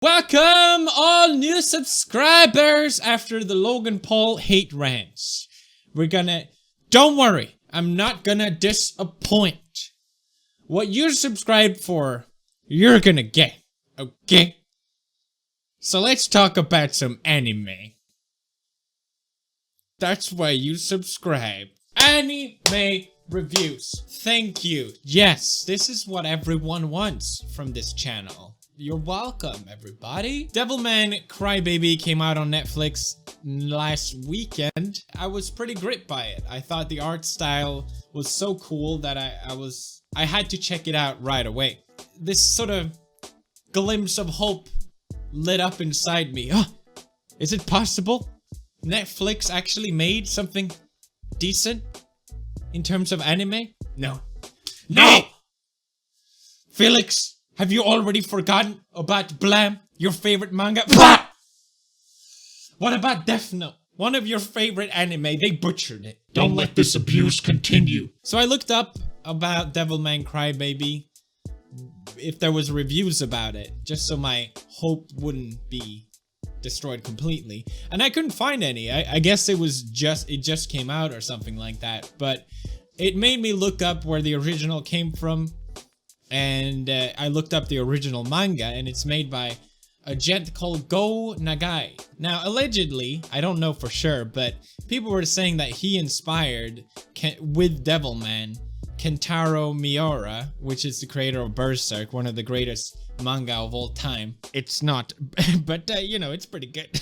Welcome all new subscribers after the Logan Paul hate rants. Don't worry, I'm not gonna disappoint. What you're subscribed for, you're gonna get, okay? So let's talk about some anime. That's why you subscribe. Anime reviews. Thank you. Yes, this is what everyone wants from this channel. You're welcome, everybody. Devilman Crybaby came out on Netflix last weekend. I was pretty gripped by it. I thought the art style was so cool that I had to check it out right away. This sort of glimpse of hope lit up inside me. Oh, is it possible? Netflix actually made something decent in terms of anime? No. No! Felix! Have you already forgotten about Blam, your favorite manga? What about Death Note? One of your favorite anime, they butchered it. Don't let this abuse continue. So I looked up about Devilman Crybaby, if there was reviews about it, just so my hope wouldn't be destroyed completely. And I couldn't find any. I guess it just came out or something like that. But it made me look up where the original came from. And I looked up the original manga, and it's made by a gent called Go Nagai. Now, allegedly, I don't know for sure, but people were saying that he inspired, with Devilman, Kentaro Miura, which is the creator of Berserk, one of the greatest manga of all time. It's not, but you know, it's pretty good.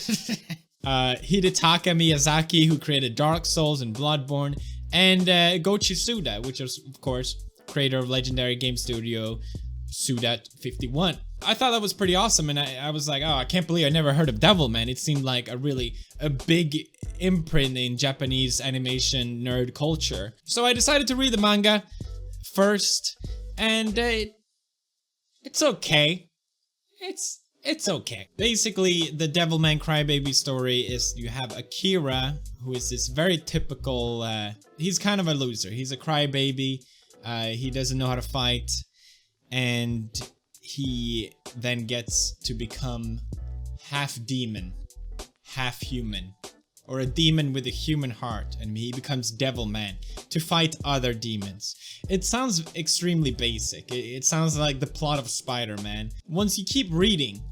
Hidetaka Miyazaki, who created Dark Souls and Bloodborne, and Go Suda, which is, of course, creator of legendary game studio Suda51. I thought that was pretty awesome, and I was like, oh, I can't believe I never heard of Devilman. It seemed like a big imprint in Japanese animation nerd culture. So I decided to read the manga first, and it's okay. It's okay. Basically, the Devilman Crybaby story is you have Akira, who is this very typical, he's kind of a loser. He's a crybaby. He doesn't know how to fight, and he then gets to become half demon, half human, or a demon with a human heart, and he becomes Devilman to fight other demons. It sounds extremely basic. It sounds like the plot of Spider-Man. Once you keep reading,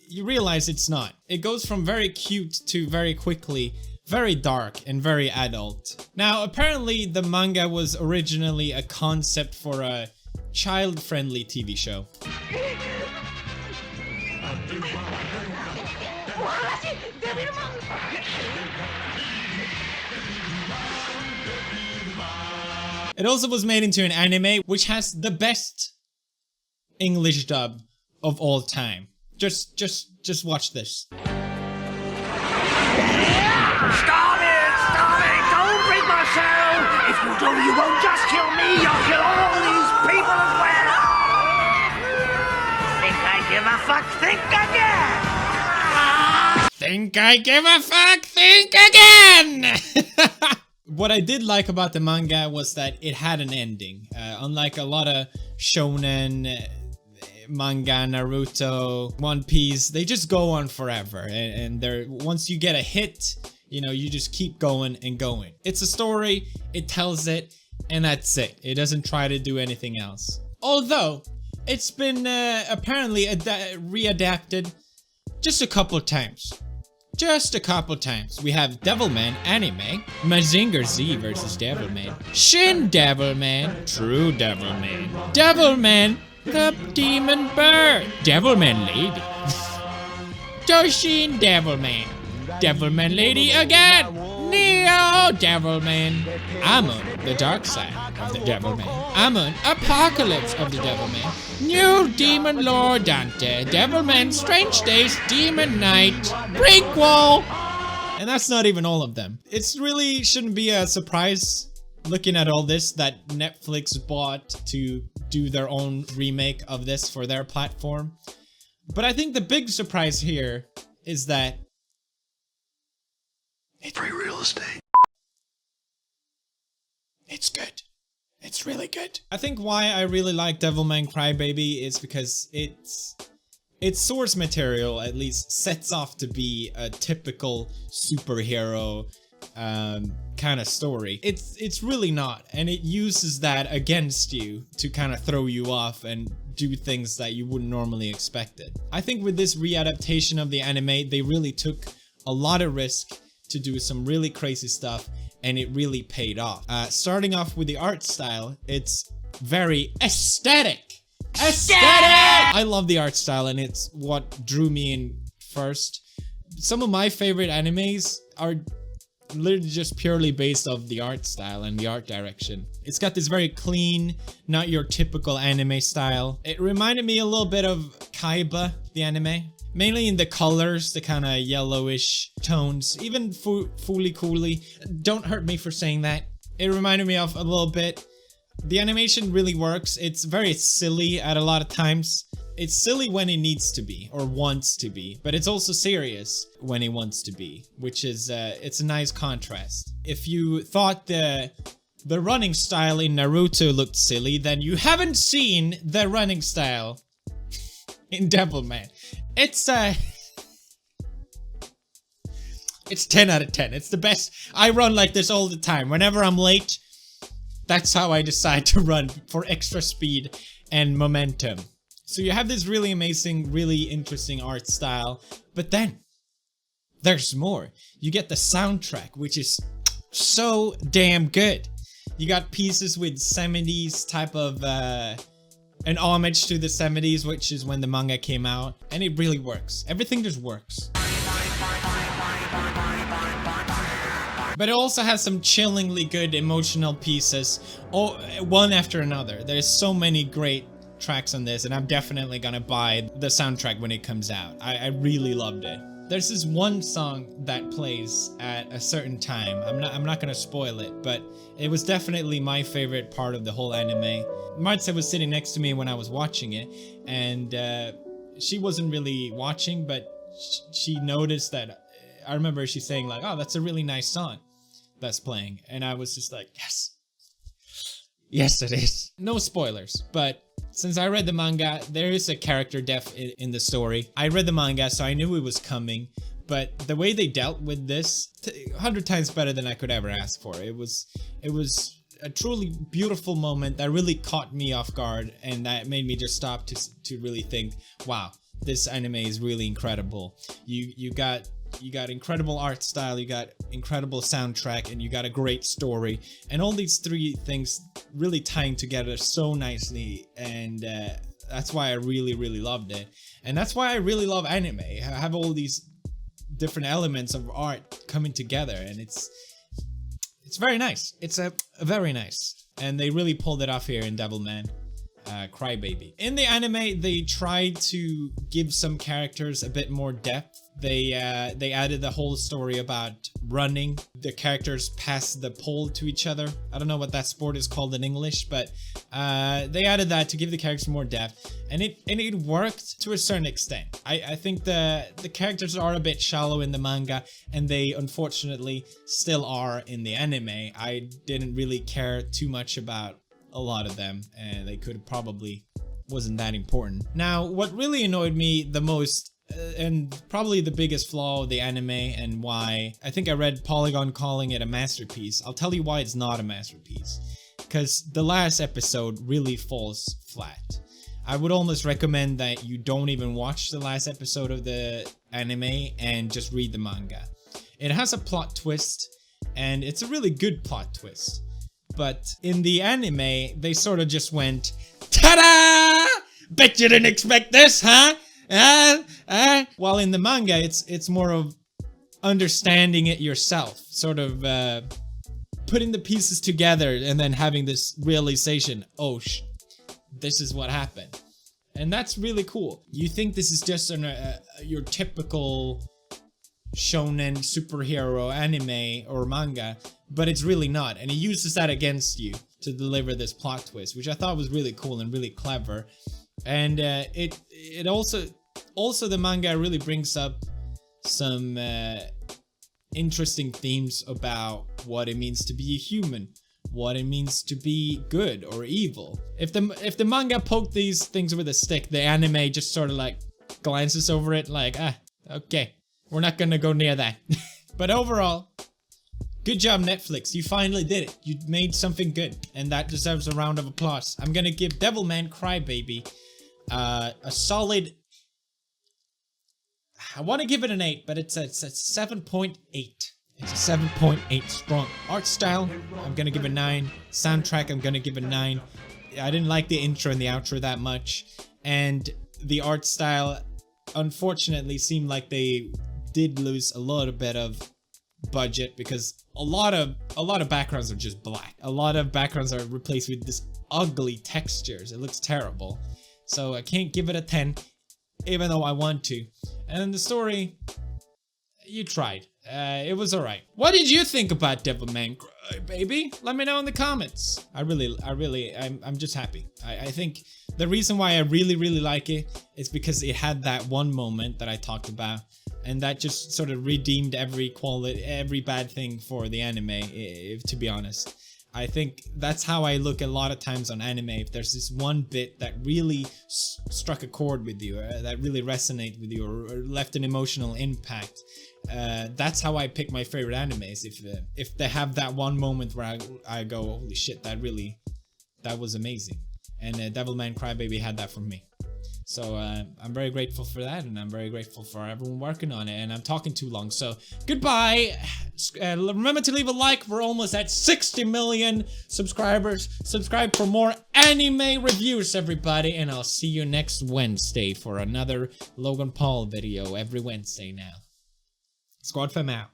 you realize it's not. It goes from very cute to very quickly very dark and very adult. Now, apparently the manga was originally a concept for a child-friendly TV show. It also was made into an anime, which has the best English dub of all time. Just watch this. Stop it! Don't break my soul! If you do, you won't just kill me, you'll kill all these people as well! Think I give a fuck? Think again! Think I give a fuck? Think again! What I did like about the manga was that it had an ending. Unlike a lot of shonen manga, Naruto, One Piece, they just go on forever. And once you get a hit, you know, you just keep going and going. It's a story, it tells it, and that's it. It doesn't try to do anything else. Although, it's been apparently readapted just a couple times. Just a couple times. We have Devilman anime, Mazinger Z versus Devilman, Shin Devilman, True Devilman, Devilman, the Demon Bird, Devilman Lady, Toshin Devilman, Devilman Lady again, Neo Devilman, Amon, the dark side of the Devilman, Amon, Apocalypse of the Devilman, New Demon Lord Dante, Devilman Strange Days, Demon Knight, Prequel, and that's not even all of them. It's really shouldn't be a surprise looking at all this that Netflix bought to do their own remake of this for their platform. But I think the big surprise here is that it's free real estate. It's good. It's really good. I think why I really like Devilman Crybaby is because its source material at least sets off to be a typical superhero kind of story. It's really not, and it uses that against you to kind of throw you off and do things that you wouldn't normally expect it. I think with this readaptation of the anime, they really took a lot of risk to do some really crazy stuff, and it really paid off. Starting off with the art style, it's very aesthetic. I love the art style, and it's what drew me in first. Some of my favorite animes are literally just purely based off the art style and the art direction. It's got this very clean, not your typical anime style. It reminded me a little bit of Kaiba, the anime. Mainly in the colors, the kind of yellowish tones. Even Fooly Cooly. Don't hurt me for saying that. It reminded me of a little bit. The animation really works. It's very silly at a lot of times. It's silly when it needs to be, or wants to be, but it's also serious when it wants to be, which is, it's a nice contrast. If you thought the running style in Naruto looked silly, then you haven't seen the running style in Devilman. It's 10 out of 10. It's the best. I run like this all the time. Whenever I'm late, that's how I decide to run, for extra speed and momentum. So you have this really amazing, really interesting art style, but then there's more. You get the soundtrack, which is so damn good. You got pieces with 70s type of, an homage to the 70s, which is when the manga came out, and it really works. Everything just works. But it also has some chillingly good emotional pieces, one after another. There's so many great tracks on this, and I'm definitely gonna buy the soundtrack when it comes out. I really loved it. There's this one song that plays at a certain time. I'm not gonna spoil it, but it was definitely my favorite part of the whole anime. Martha was sitting next to me when I was watching it, and she wasn't really watching, but she noticed that. I remember she saying like, "Oh, that's a really nice song that's playing," and I was just like, yes it is. No spoilers, but since I read the manga, there is a character death in the story. I read the manga, so I knew it was coming, but the way they dealt with this, 100 times better than I could ever ask for. It was a truly beautiful moment that really caught me off guard, and that made me just stop to really think, wow, this anime is really incredible. You got incredible art style, you got incredible soundtrack, and you got a great story, and all these three things really tying together so nicely, and that's why I really loved it, and that's why I really love anime. I have all these different elements of art coming together, and it's very nice. It's a very nice, and they really pulled it off here in Devilman Crybaby. In the anime, they tried to give some characters a bit more depth. They added the whole story about running. The characters pass the pole to each other. I don't know what that sport is called in English, but they added that to give the characters more depth, and it worked to a certain extent. I think the characters are a bit shallow in the manga, and they unfortunately still are in the anime. I didn't really care too much about a lot of them, and they could probably wasn't that important. Now, what really annoyed me the most, and probably the biggest flaw of the anime, and why I think I read Polygon calling it a masterpiece. I'll tell you why it's not a masterpiece. Because the last episode really falls flat. I would almost recommend that you don't even watch the last episode of the anime and just read the manga. It has a plot twist, and it's a really good plot twist. But in the anime, they sort of just went, ta-da! Bet you didn't expect this, huh? While in the manga, it's more of understanding it yourself, sort of putting the pieces together and then having this realization, oh, this is what happened. And that's really cool. You think this is just your typical shonen superhero anime or manga, but it's really not, and it uses that against you to deliver this plot twist, which I thought was really cool and really clever. And it also the manga really brings up some interesting themes about what it means to be a human, what it means to be good or evil. If the manga poked these things with a stick, the anime just sort of like glances over it like, okay, we're not gonna go near that. But overall, good job, Netflix. You finally did it. You made something good, and that deserves a round of applause. I'm gonna give Devilman Crybaby a solid... I want to give it an 8, but it's a 7.8. It's a 7.8 strong. Art style, I'm gonna give a 9. Soundtrack, I'm gonna give a 9. I didn't like the intro and the outro that much, and the art style, unfortunately, seemed like they did lose a little bit of budget because a lot of backgrounds are just black. A lot of backgrounds are replaced with this ugly textures. It looks terrible. So I can't give it a 10, even though I want to. And the story, you tried. It was alright. What did you think about Devilman Crybaby? Let me know in the comments. I'm just happy. I think the reason why I really like it is because it had that one moment that I talked about, and that just sort of redeemed every bad thing for the anime, to be honest. I think that's how I look a lot of times on anime. If there's this one bit that really struck a chord with you, that really resonated with you, or left an emotional impact, that's how I pick my favorite animes. If they have that one moment where I go, holy shit, that was amazing. And Devilman Crybaby had that for me. So I'm very grateful for that, and I'm very grateful for everyone working on it, and I'm talking too long, so goodbye. Remember to leave a like. We're almost at 60 million subscribers. Subscribe for more anime reviews, everybody, and I'll see you next Wednesday for another Logan Paul video every Wednesday now. Squad fam out.